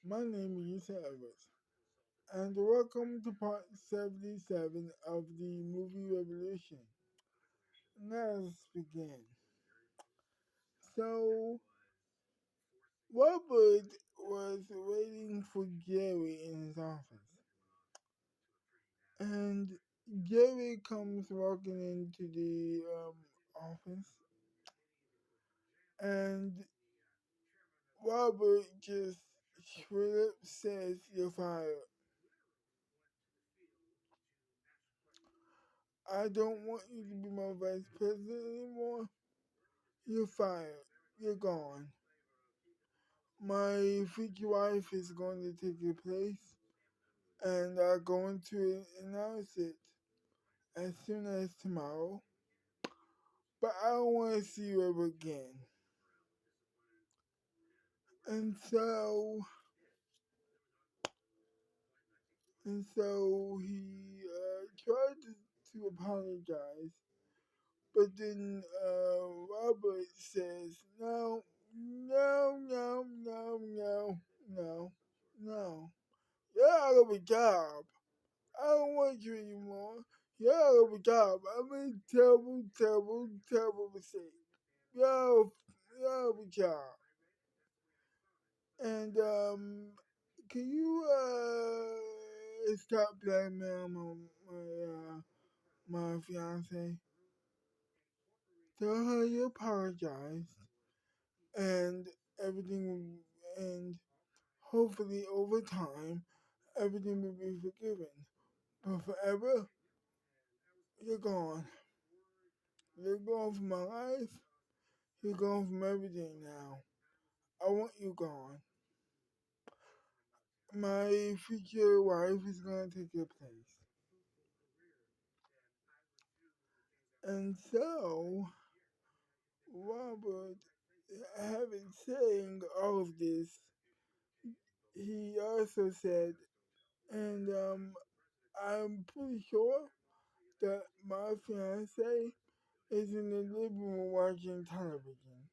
My name is Yusef, and welcome to part 77 of the movie Revolution. Let us begin. So, Robert was waiting for Jerry in his office, and Jerry comes walking into the office, and Robert just straight up says, "You're fired. I don't want you to be my vice president anymore. You're fired. You're gone. My future wife is going to take your place, and I'm going to announce it as soon as tomorrow. But I don't want to see you ever again." And so, he tried to apologize, but then Robert says, "No, no, no, no, no, no, no. You're out of a job. I don't want you anymore. You're out of a job. I made a terrible, terrible, terrible mistake. You're out of a job. And can you stop blackmailing my fiance? Tell her you apologized, and everything, and hopefully over time everything will be forgiven. But forever, you're gone. You're gone from my life. You're gone from everything now. I want you gone. My future wife is gonna take your place." And so, Robert, having saying all of this, he also said, and I'm pretty sure that my fiance is in the living room watching television.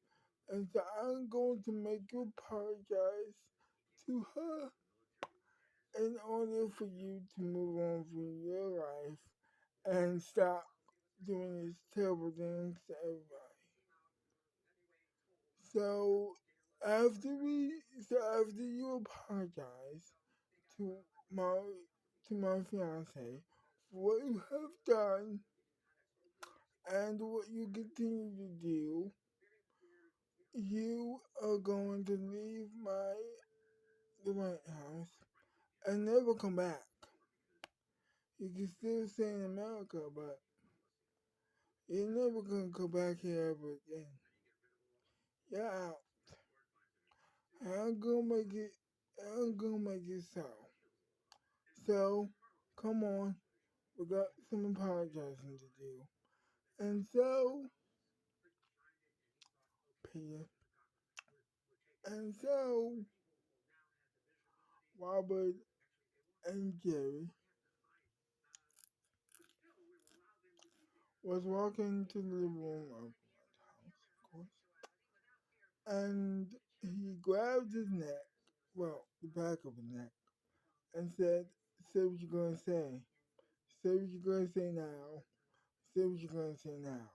And so I'm going to make you apologize to her in order for you to move on with your life and stop doing these terrible things to everybody. So after you apologize to my my fiance for what you have done and what you continue to do, you are going to leave the White House and never come back. You can still stay in America, but you're never gonna come back here ever again. You're out. I'm gonna make it. I'm gonna make it so. So, come on. We got some apologizing to do. And so, Peter. And so, Robert and Jerry was walking to the living room of the house, of course, and he grabbed his neck, well, the back of his neck, and said, "Say what you're gonna say. Say what you're gonna say now. Say what you're gonna say now."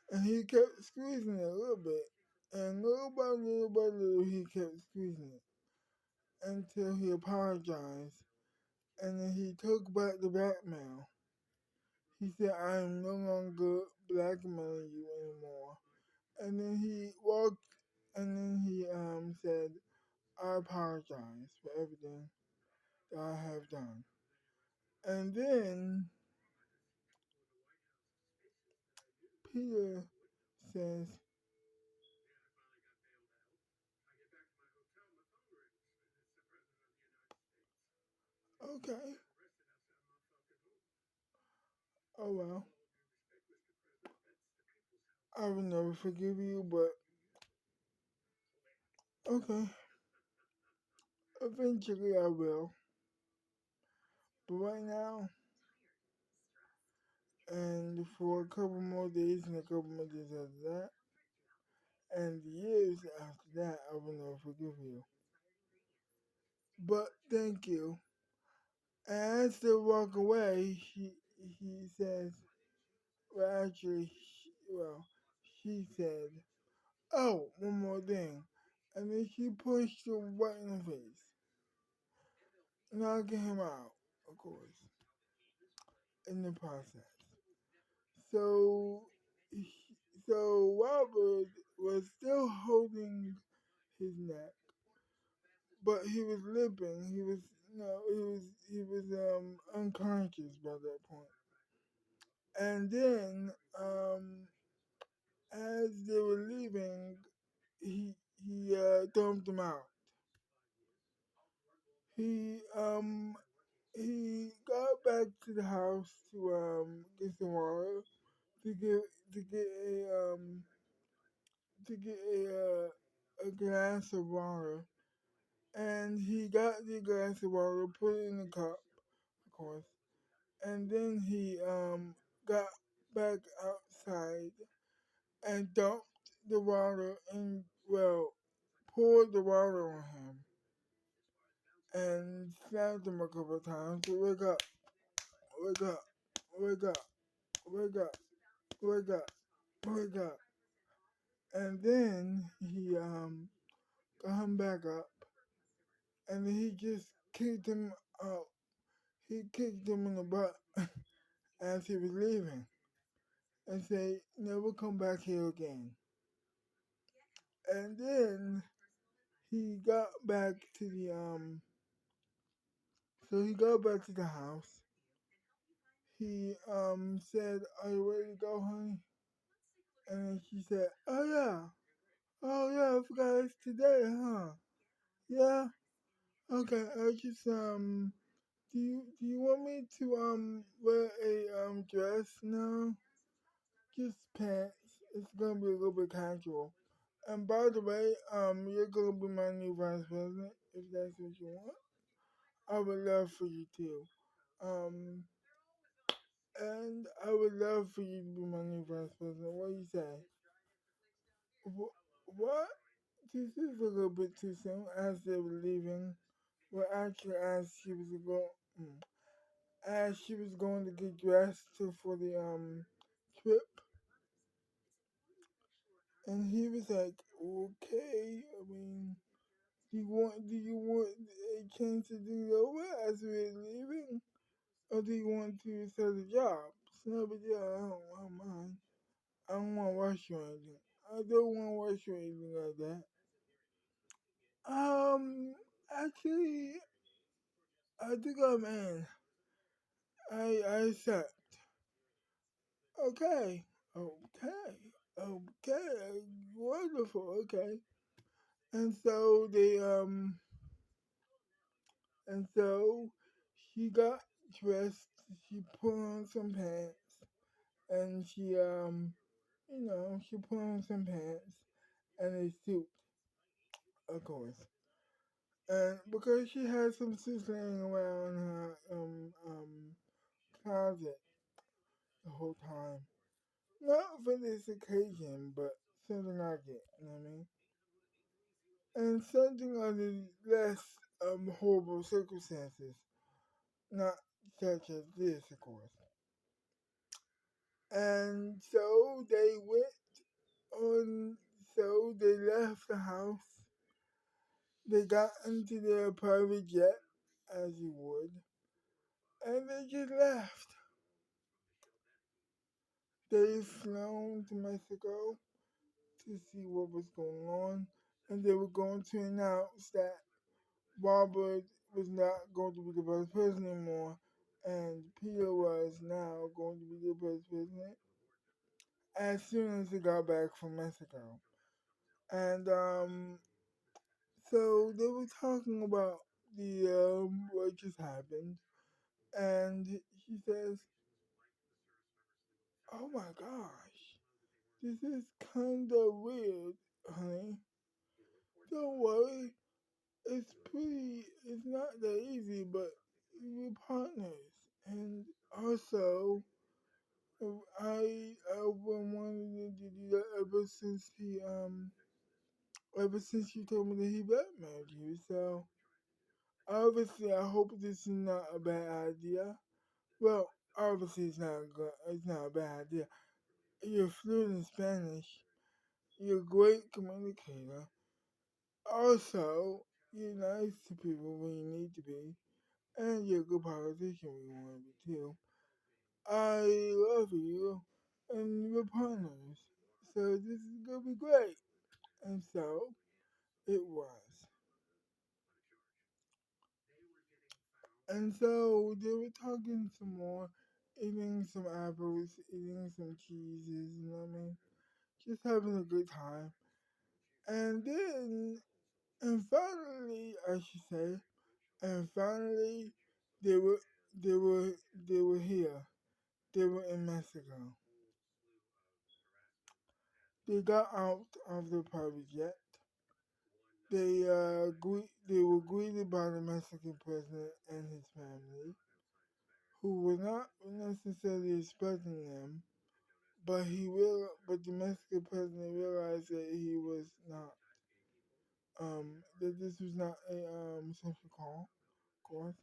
And he kept squeezing it a little bit, and little by little, he kept squeezing it until he apologized, and then he took back the blackmail. He said, "I am no longer blackmailing you anymore." And then he walked, and then he said, "I apologize for everything that I have done." And then Peter says, "Okay, oh well, I will never forgive you, but okay, eventually I will. But right now, and for a couple more days and a couple more days after that, and years after that, I will never forgive you." but thank you. And as they walk away, he says, well, actually, she said, "Oh, one more thing," and then she pushed him right in the face, knocking him out, of course, in the process. So, he, so Robert was still holding his neck, but he was limping. He was no, he was unconscious by that point. And then, as they were leaving, he dumped him out. He he got back to the house to get some water to get to get a to get a glass of water, and he got the glass of water, put it in the cup, of course, and then he got back outside and dumped the water and poured the water on him and slapped him a couple of times to wake up, wake up, wake up, wake up, wake up, wake up. And then he got him back up, and then he just kicked him out. He kicked him in the butt as he was leaving and said, "Never come back here again." And then he got back to the so he got back to the house. He said, "Are you ready to go, honey?" And then she said, "Oh yeah, oh yeah, I forgot it's today, huh? Yeah, okay. I just do you want me to wear a dress now? Just pants. It's gonna be a little bit casual. And by the way, you're gonna be my new vice president if that's what you want. I would love for you to. Um, and I would love for you to be my new vice president. What do you say? What? This is a little bit too soon. As they were leaving, well, actually, as she was going to get dressed for the trip, and he was like, "Okay, I mean, do you want a chance to do yoga as we're leaving, or do you want to start a job? It's no big deal. I don't mind. I don't want to rush you or anything. I don't want to rush you or anything like that." Actually, I think I'm in. I accept. Okay, okay, okay, wonderful. Okay, and so she got dressed. She put on some pants, and she put on some pants and a suit, of course. And because she had some suits laying around her closet the whole time. Not for this occasion, but something like it, you know what I mean? And something under less horrible circumstances, not such as this, of course. And so on, they left the house. They got into their private jet, as you would, and they just left. They flown to Mexico to see what was going on, and they were going to announce that Robert was not going to be the vice president anymore, and Peter was now going to be the vice president as soon as he got back from Mexico. And so they were talking about the what just happened, and she says, "Oh my gosh, this is kind of weird, honey. Don't worry, it's not that easy, but we're partners, and also." I've been wanting to do that ever since you told me that he blackmailed you. So Obviously, I hope this is not a bad idea. Well, obviously, it's not good. It's not a bad idea. You're fluent in Spanish. You're a great communicator. Also, you're nice to people when you need to be, and you're a good politician when you want to be too. I love you, and we're partners. So this is gonna be great. And so it was. And so they were talking some more, eating some apples, eating some cheeses, you know what I mean? Just having a good time. And then, and finally, I should say, and finally, they were, they were here. They were in Mexico. They got out of the private jet. They were greeted by the Mexican president and his family, who were not necessarily expecting them. But the Mexican president realized that he was not, that this was not a social call, of course.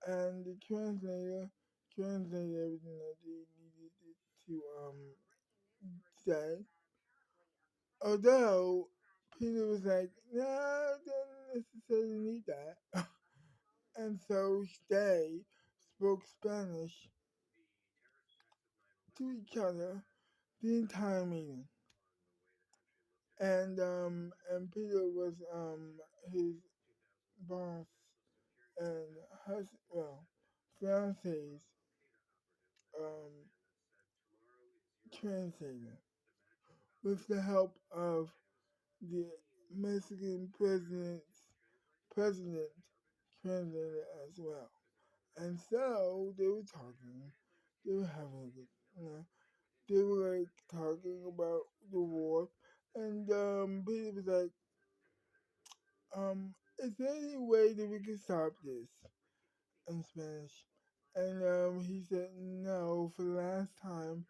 And the translator translated everything that they needed to say. Although Peter was like, "Nah, I don't necessarily need that," and so they spoke Spanish to each other the entire meeting. And Peter was his boss and fiance's um translator with the help of the Mexican president translator as well. And so they were talking, they were having a good, you know, they were like talking about the war, and Peter was like, is there any way that we can stop this in Spanish? And he said, no, for the last time,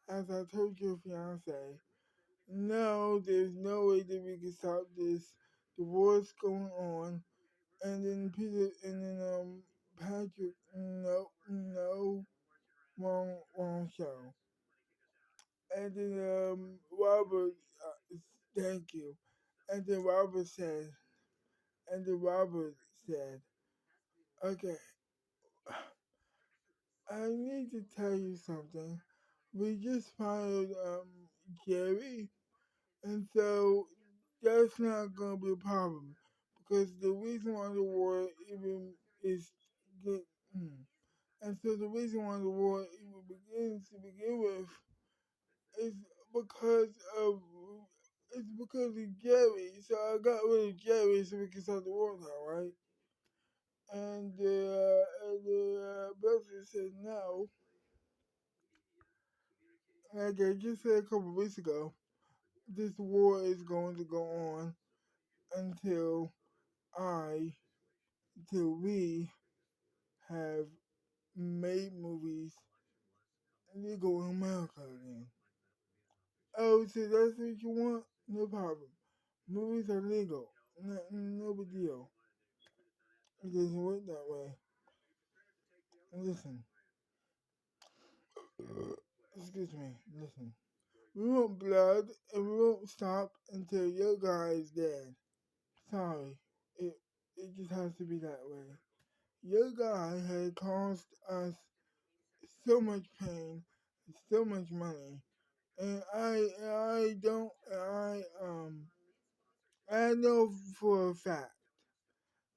as I told your fiance, no, there's no way that we can stop this. The war's going on. And then Patrick, no, no, wrong show. And then Robert, thank you. And then Robert said, okay, I need to tell you something. We just fired Jerry, and so that's not gonna be a problem because the reason why the war even is get, mm, and so the reason why the war even begins to begin with is because of Jerry. So I got rid of Jerry so we can start the war now, right? And the president said no. Like I just said a couple of weeks ago, this war is going to go on until I, until we have made movies legal in America again. Oh, so that's what you want? No problem. Movies are legal. No big deal. It doesn't work that way. Listen. Excuse me. Listen. We want blood and we won't stop until your guy is dead. Sorry. It, it just has to be that way. Your guy had caused us so much pain, so much money, and I don't I know for a fact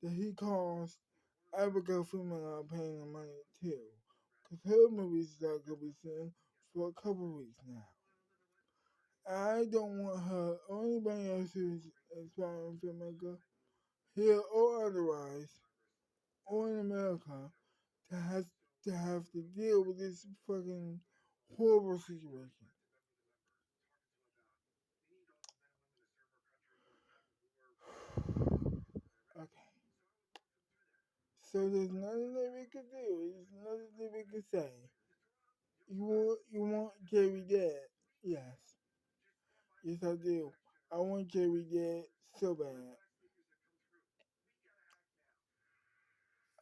that he caused Abigail Freeman a lot of pain and money too, cause her movies not gonna be seen for a couple weeks now. I don't want her or anybody else who's aspiring filmmaker, here or otherwise, or in America, to have to deal with this fucking horrible situation. Okay. So there's nothing that we could do. There's nothing that we could say. You want Jerry dead? Yes. Yes I do. I want Jerry dead so bad.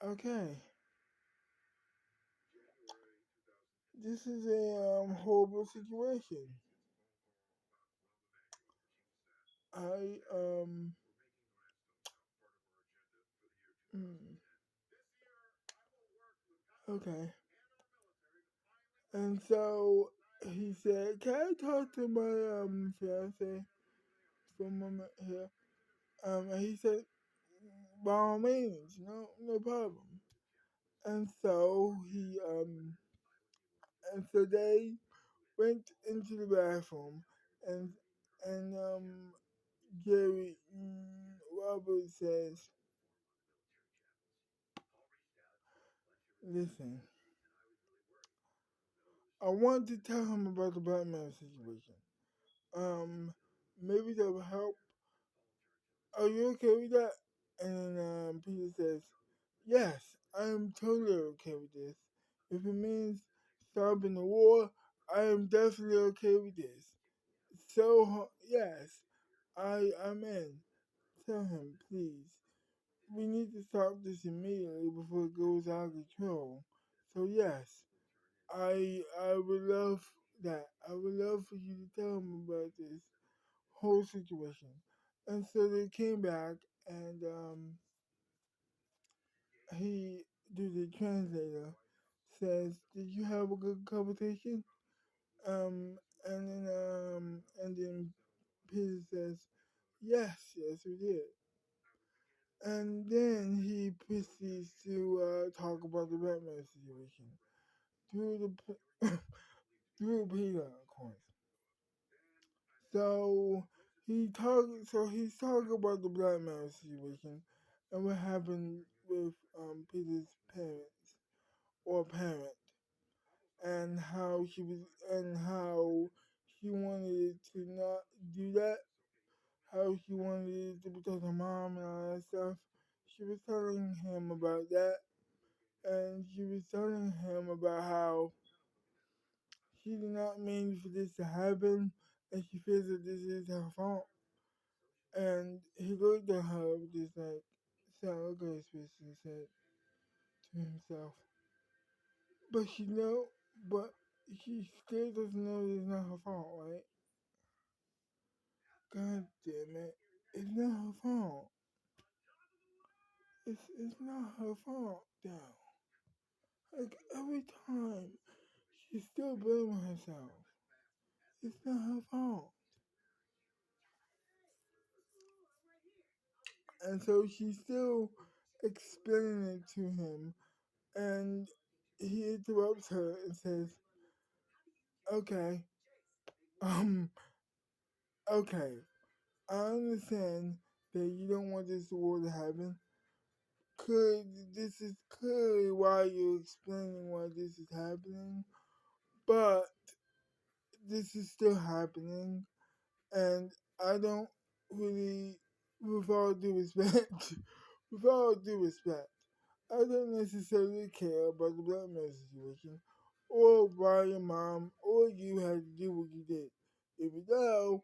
Okay, this is a horrible situation. I mm, okay, and so he said, "Can I talk to my fiance for a moment here?" And he said, "By all means, no problem." And so they went into the bathroom, and and Jerry Robert says, "Listen, I want to tell him about the black man situation. Um, maybe that will help. Are you okay with that?" And then Peter says, "Yes, I am totally okay with this. If it means stopping the war, I am definitely okay with this. So, yes, I'm in. Tell him, please. We need to stop this immediately before it goes out of control. So, yes, I would love that. I would love for you to tell him about this whole situation." And so they came back, and he, the translator, says, "Did you have a good conversation?" Um, and then Peter says, yes, we did." And then he proceeds to talk about the Batman situation through through Peter, of course. So he's talking about the Black Man situation and what happened with Peter's parents or parent, and how she wanted to not do that, how she wanted to protect her mom and all that stuff. She was telling him about that, and she was telling him about how she did not mean for this to happen, and she feels that this is her fault. And he looked at her with this like sad look on his face and said to himself, "But but she still doesn't know it's not her fault, right? God damn it, it's not her fault. It's not her fault, though. Like every time, she's still blaming herself. It's not her fault." And so she's still explaining it to him, and he interrupts her and says, "Okay, um, okay, I understand that you don't want this war to happen. Could This is clearly why you're explaining why this is happening, but this is still happening, and I don't really, with all due respect, with all due respect, I don't necessarily care about the black man situation, or why your mom or you had to do what you did. Even though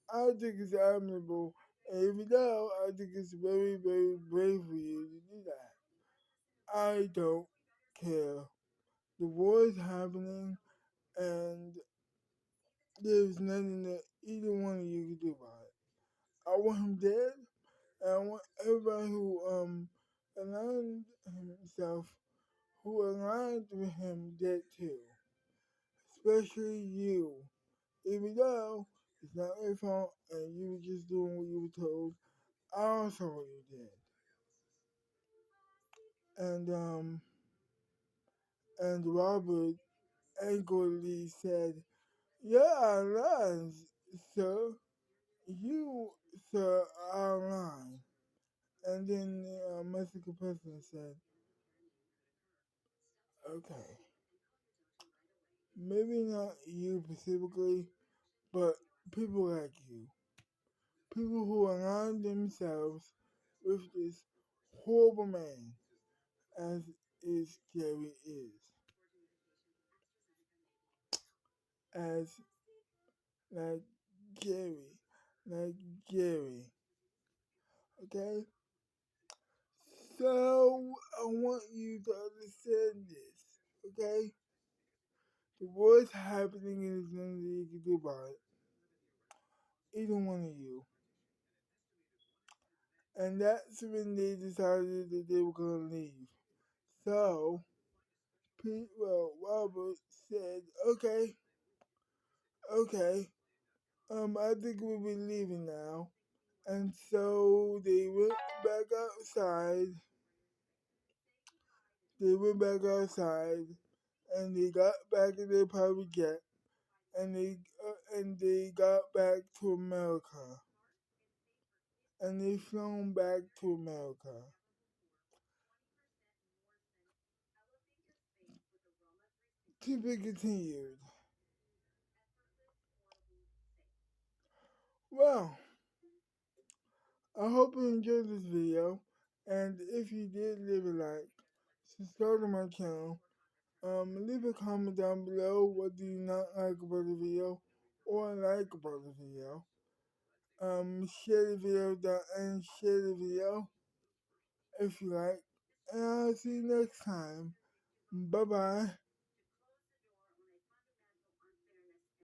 I think it's admirable, and even though I think it's very, very brave for you to do that, I don't care. The war is happening, and there's nothing that either one of you can do about it. I want him dead, and I want everybody aligned himself, who aligned with him dead too. Especially you. Even though it's not your fault and you were just doing what you were told, I also what you did." And and Robert angrily said, "Yeah, lies, sir. You, sir, are lying." And then the Mexican president said, "Okay, maybe not you specifically, but people like you. People who align themselves with this horrible man as is Jerry is. As like Jerry. Like Jerry. Okay? So I want you to understand this, okay? The worst happening and there's nothing you can do about it. Either one of you. And that's when they decided that they were gonna leave. So Robert said, okay, okay, I think we'll be leaving now. And so they went back outside. They went back outside, and they got back in their private jet, and they got back to America, and they flown back to America. To be continued. Well, I hope you enjoyed this video, and if you did, leave a like, subscribe to my channel, leave a comment down below what do you not like about the video or like about the video. Share the video down and share the video if you like. And I'll see you next time. Bye bye.